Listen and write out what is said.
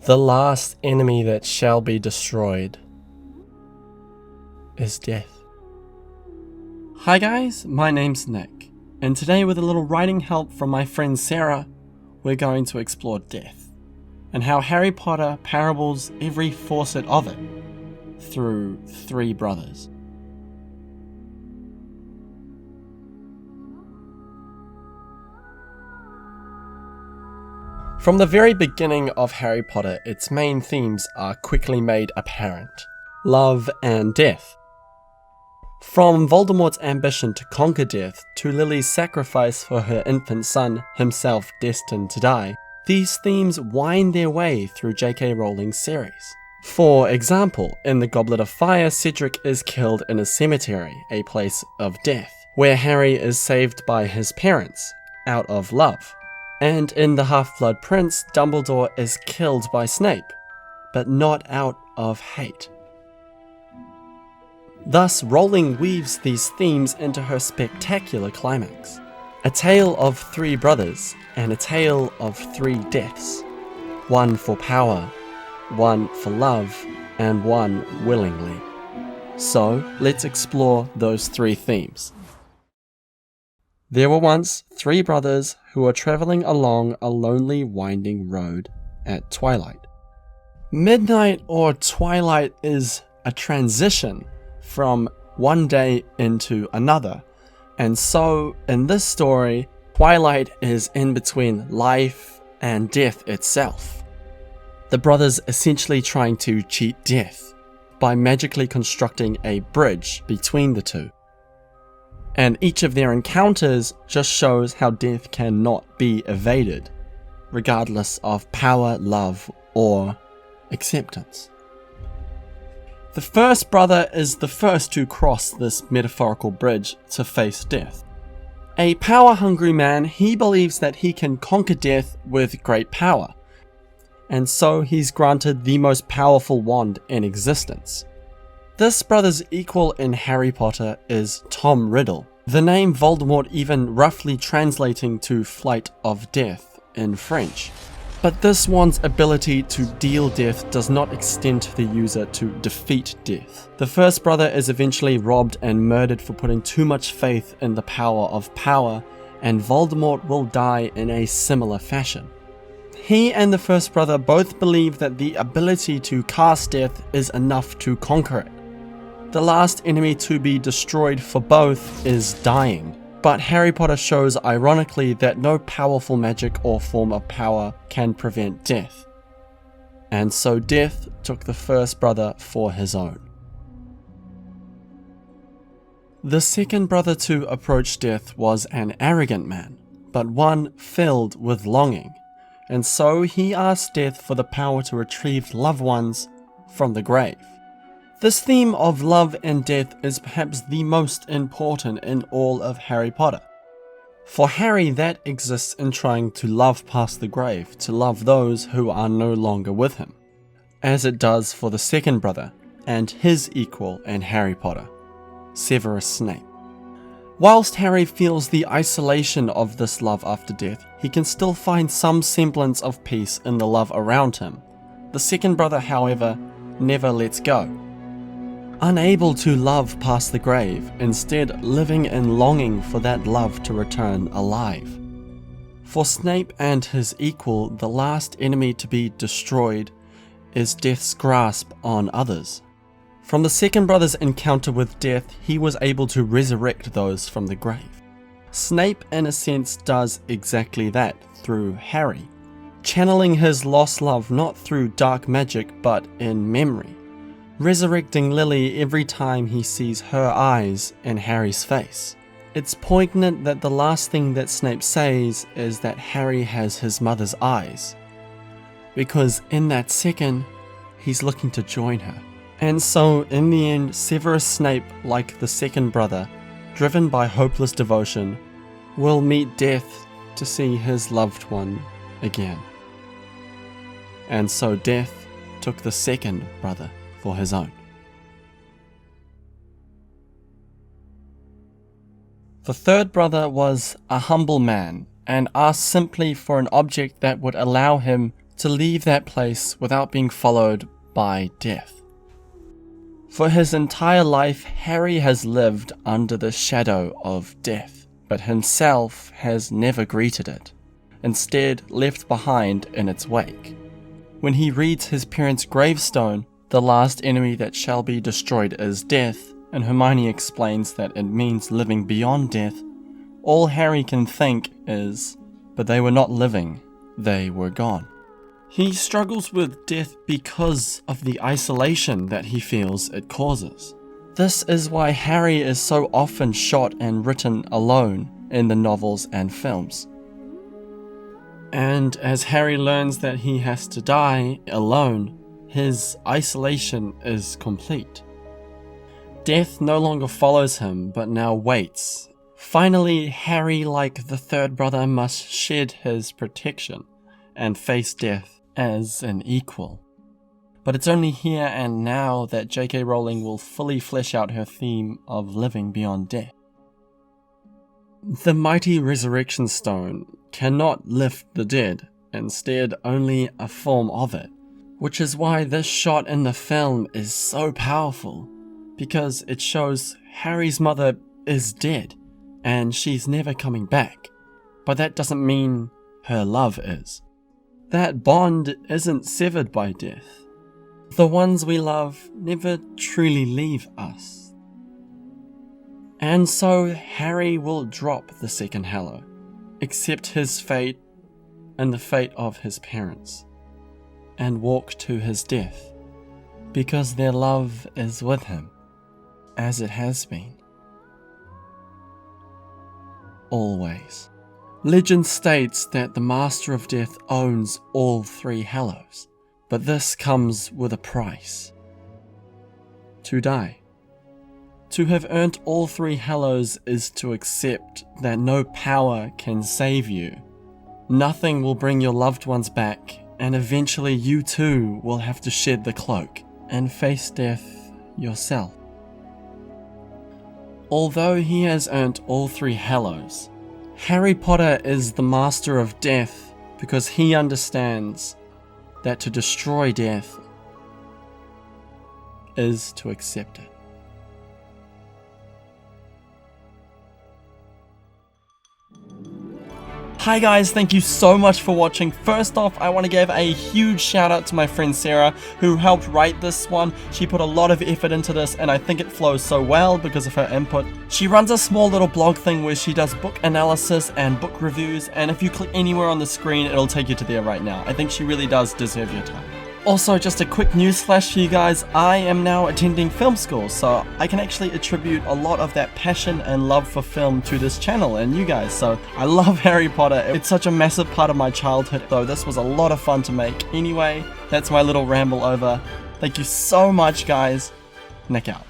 The last enemy that shall be destroyed is death. Hi guys, my name's Nick, and today with a little writing help from my friend Sarah, we're going to explore death, and how Harry Potter parables every facet of it through three brothers. From the very beginning of Harry Potter, its main themes are quickly made apparent: love and death. From Voldemort's ambition to conquer death to Lily's sacrifice for her infant son, himself destined to die, these themes wind their way through J.K. Rowling's series. For example, in The Goblet of Fire, Cedric is killed in a cemetery, a place of death, where Harry is saved by his parents, out of love. And in The Half-Blood Prince, Dumbledore is killed by Snape, but not out of hate. Thus, Rowling weaves these themes into her spectacular climax. A tale of three brothers, and a tale of three deaths. One for power, one for love, and one willingly. So, let's explore those three themes. There were once three brothers who were traveling along a lonely winding road at twilight. Midnight or twilight is a transition from one day into another, and so in this story, twilight is in between life and death itself. The brothers essentially trying to cheat death by magically constructing a bridge between the two. And each of their encounters just shows how death cannot be evaded, regardless of power, love, or acceptance. The first brother is the first to cross this metaphorical bridge to face death. A power-hungry man, he believes that he can conquer death with great power, and so he's granted the most powerful wand in existence. This brother's equal in Harry Potter is Tom Riddle, the name Voldemort even roughly translating to Flight of Death in French. But this wand's ability to deal death does not extend to the user to defeat death. The first brother is eventually robbed and murdered for putting too much faith in the power of power, and Voldemort will die in a similar fashion. He and the first brother both believe that the ability to cast death is enough to conquer it. The last enemy to be destroyed for both is dying, but Harry Potter shows ironically that no powerful magic or form of power can prevent death. And so death took the first brother for his own. The second brother to approach death was an arrogant man, but one filled with longing, and so he asked death for the power to retrieve loved ones from the grave. This theme of love and death is perhaps the most important in all of Harry Potter. For Harry, that exists in trying to love past the grave, to love those who are no longer with him, as it does for the second brother and his equal in Harry Potter, Severus Snape. Whilst Harry feels the isolation of this love after death, he can still find some semblance of peace in the love around him. The second brother, however, never lets go. Unable to love past the grave, instead living in longing for that love to return alive. For Snape and his equal, the last enemy to be destroyed is death's grasp on others. From the second brother's encounter with death, he was able to resurrect those from the grave. Snape, in a sense, does exactly that through Harry, channeling his lost love not through dark magic but in memory, resurrecting Lily every time he sees her eyes in Harry's face. It's poignant that the last thing that Snape says is that Harry has his mother's eyes, because in that second, he's looking to join her. And so, in the end, Severus Snape, like the second brother, driven by hopeless devotion, will meet death to see his loved one again. And so death took the second brother for his own. The third brother was a humble man and asked simply for an object that would allow him to leave that place without being followed by death. For his entire life, Harry has lived under the shadow of death, but himself has never greeted it, instead left behind in its wake. When he reads his parents' gravestone, the last enemy that shall be destroyed is death, and Hermione explains that it means living beyond death, all Harry can think is, but they were not living, they were gone. He struggles with death because of the isolation that he feels it causes. This is why Harry is so often shot and written alone in the novels and films. And as Harry learns that he has to die alone, his isolation is complete. Death no longer follows him, but now waits. Finally, Harry, like the third brother, must shed his protection and face death as an equal. But it's only here and now that J.K. Rowling will fully flesh out her theme of living beyond death. The mighty Resurrection Stone cannot lift the dead, instead only a form of it, which is why this shot in the film is so powerful, because it shows Harry's mother is dead, and she's never coming back, but that doesn't mean her love is. That bond isn't severed by death. The ones we love never truly leave us. And so Harry will drop the second Hallow, accept his fate and the fate of his parents, and walk to his death, because their love is with him, as it has been. Always. Legend states that the Master of Death owns all three Hallows, but this comes with a price. To die. To have earned all three Hallows is to accept that no power can save you. Nothing will bring your loved ones back, and eventually you too will have to shed the cloak and face death yourself. Although he has earned all three Hallows, Harry Potter is the Master of Death because he understands that to destroy death is to accept it. Hi guys, thank you so much for watching. First off, I want to give a huge shout out to my friend Sarah, who helped write this one. She put a lot of effort into this, and I think it flows so well because of her input. She runs a small little blog thing where she does book analysis and book reviews, and if you click anywhere on the screen, it'll take you to there right now. I think she really does deserve your time. Also, just a quick news flash for you guys, I am now attending film school, so I can actually attribute a lot of that passion and love for film to this channel and you guys, so I love Harry Potter. It's such a massive part of my childhood, though this was a lot of fun to make. Anyway, that's my little ramble over. Thank you so much guys. Nick out.